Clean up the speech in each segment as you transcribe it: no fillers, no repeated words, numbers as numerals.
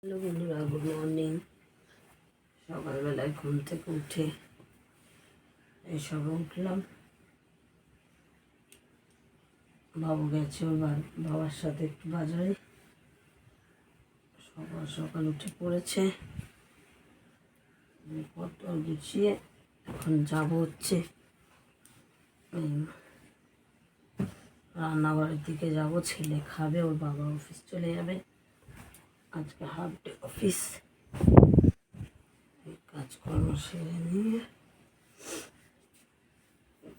Hello বন্ধুরা, good morning. সকালবেলায় ঘুম থেকে উঠে সবে উঠলাম। বাবু গেছে ওর বাবার সাথে একটু বাজারে। সকাল সকাল উঠে পড়েছে, পটল গুছিয়ে এখন যাব হচ্ছে রান্নাঘরের দিকে যাব। ছেলে খাবে, ওর বাবা অফিস চলে যাবে, আজকে হাফ ডে অফিস। কাজকর্ম সেরে নিয়ে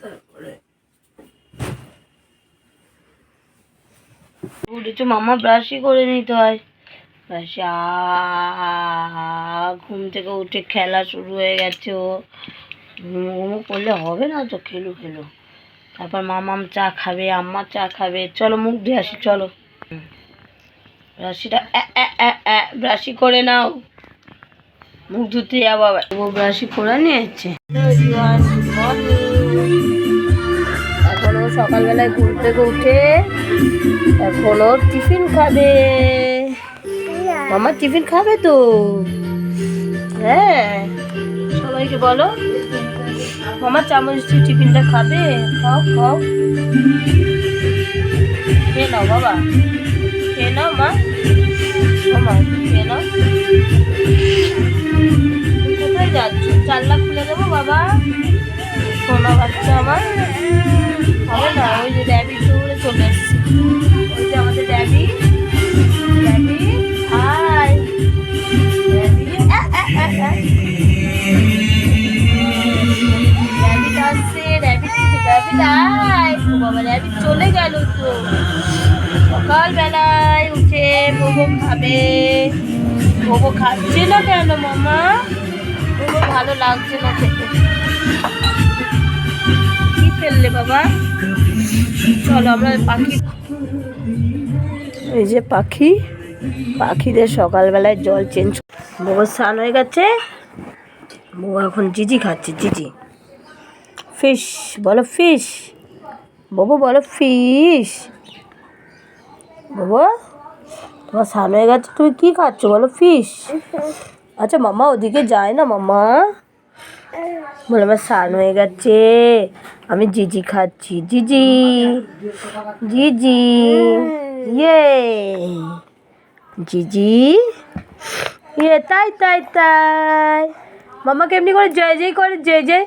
তারপরে উঠেছো মামা, ব্রাশই করে নিতে হয়। ব্রাশ ঘুম থেকে উঠে খেলা শুরু হয়ে গেছে। ও ঘুমো করলে হবে না তো, খেলু খেলো। তারপর মামাম চা খাবে, আম্মা চা খাবে। চলো মুখ ধুয়ে আসি, চলো। ব্রাশিটা ব্রাশি করে নাও, মুখ ধুতে যাবো আবার। ও ব্রাশি করে নিয়েছে। এখন ও সকালবেলায় ঘুম থেকে উঠে এখন ও টিফিন খাবে। মামা টিফিন খাবে তো? হ্যাঁ, সবাইকে বলো মামা চামচ দিয়ে টিফিনটা খাবে। খাও খাও, খেয়ে নাও বাবা, খেয়ে নাও মা, মামা খেয়ে নাও। কোথায় যাচ্ছ? জানলা খুলে দেবো বাবা, সোনা বাচ্চা আমার। হবে না, ওই যে ড্যাবি দৌড়ে চলে এসছে। ওই যে আমাদের Dabby, Dabby hi, Dabby rabbit আসছে, র্যাবিট আয়। ও বাবা, র্যাবিট চলে গেল তো। সকালবেলায় উঠে বোবো খাবে। বোবো খাচ্ছে না কেন মামা? বোবো ভালো লাগছে না খেতে। কি ফেললে বাবা? চলো আমরা পাখি, এই যে পাখি, পাখিদের সকালবেলায় জল চেঞ্জ। বোবো স্নান হয়ে গেছে, বোবো এখন জিজি খাচ্ছে। জিজি ফিশ বলো, ফিশ বোবো বলো, ফিশ। বোবো তোমার স্নান হয়ে গেছে, তুমি কি খাচ্ছ বলো? ফিশ। আচ্ছা মামা ওদিকে যায় না মামা, বলে আমার স্নান হয়ে গেছে, আমি জিজি খাচ্ছি। জিজি জিজি, ইয়ে জিজি, ইয়ে তাই তাই তাই। মামাকে এমনি করে জয় জয় করে, জয় জয়,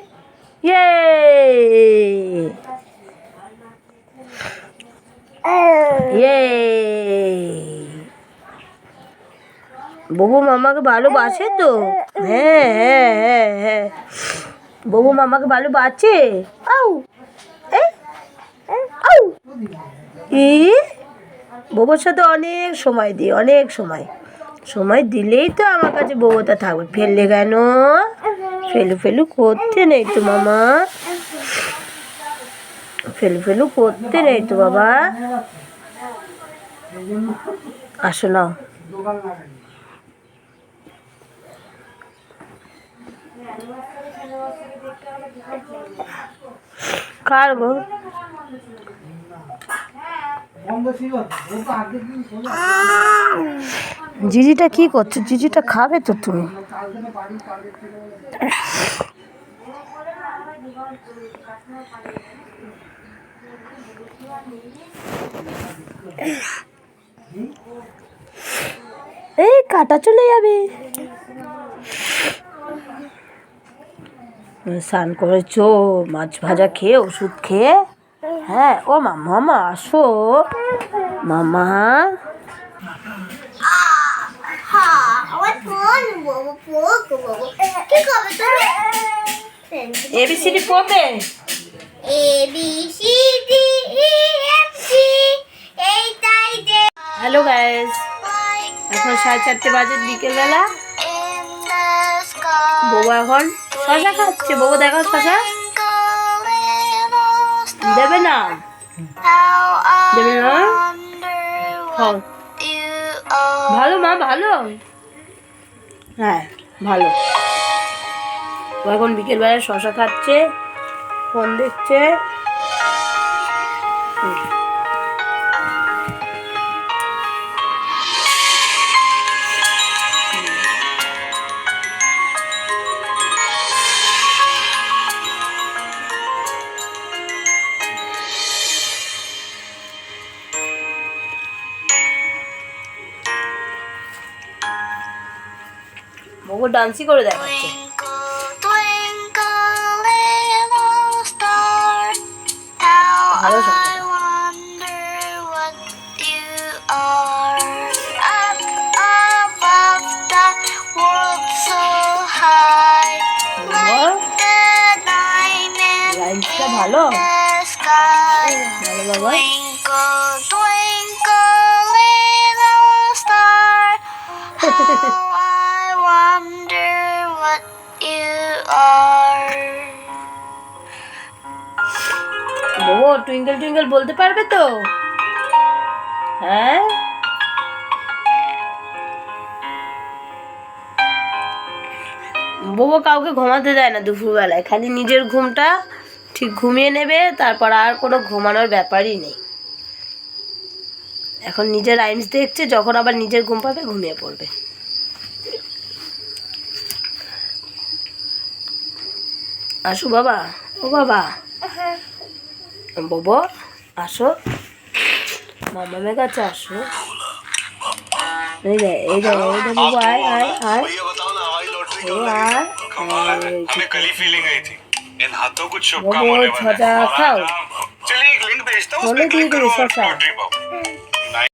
ইয়ে। ইয়ে ববু মামাকে ভালোবাসে তো। হ্যাঁ হ্যাঁ হ্যাঁ হ্যাঁ, ববু মামাকে ভালোবাসে। আউ আউ, ই ববুর সাথে অনেক সময় দিই, অনেক সময় দিলেই তো আমার কাছে বউটা থাকবে। ফেললে কেন? ফেলু ফেলু করতে নেই তো মামা, ফেলু ফেলু করতে নেই তো বাবা। আসো নাও। কার গো? জিজিটা কি করছো? জিজিটা খাবে তো তুমি। এই কাটা চলে যাবে। স্নান করেছো, মাছ ভাজা খেয়ে, ওষুধ খেয়ে? হ্যাঁ। ও মামা আসো মামা। এবিসিডি পড়বে? হ্যালো গাইস, এখন 4:30 বাজে, বিকেলবেলা। বউ এখন শশা খাচ্ছে। বউ দেখো শশা দেবে না, দেবে না। ভালো মা, ভালো, হ্যাঁ ভালো। ও এখন বিকেলবেলায় শশা খাচ্ছে, ফোন দেখছে। বাবু ডান্সই করে দেখাচ্ছে। ভালো সঙ্গটা। লাইনটা ভালো ভালো বাবা। বাবু টুইঙ্কেল টুইঙ্কেল বলতে পারবে তো? হ্যাঁ বাবু কাউকে ঘুমাতে দেয় না দুপুরবেলায়, খালি নিজের ঘুমটা ঠিক ঘুমিয়ে নেবে, তারপর আর কোনো ঘুমানোর ব্যাপারই নেই। এখন নিজের রাইমস দেখছে, যখন আবার নিজের ঘুম পাবে ঘুমিয়ে পড়বে। আসো বাবা, ও বাবা বাবা আসো, মামামের কাছে আসো। এই যে এই যে এই যে বাবু আয় আয় আয় हमें कल ही फीलिंग आई थी इन हाथों कुछ शुभ काम बाबू होने वाला छजा है। खाओ। चलिए एक लिंक भेजता हूँ, उस बोले पे क्लिक दी करो गई और ससा। लॉटरी पाओ।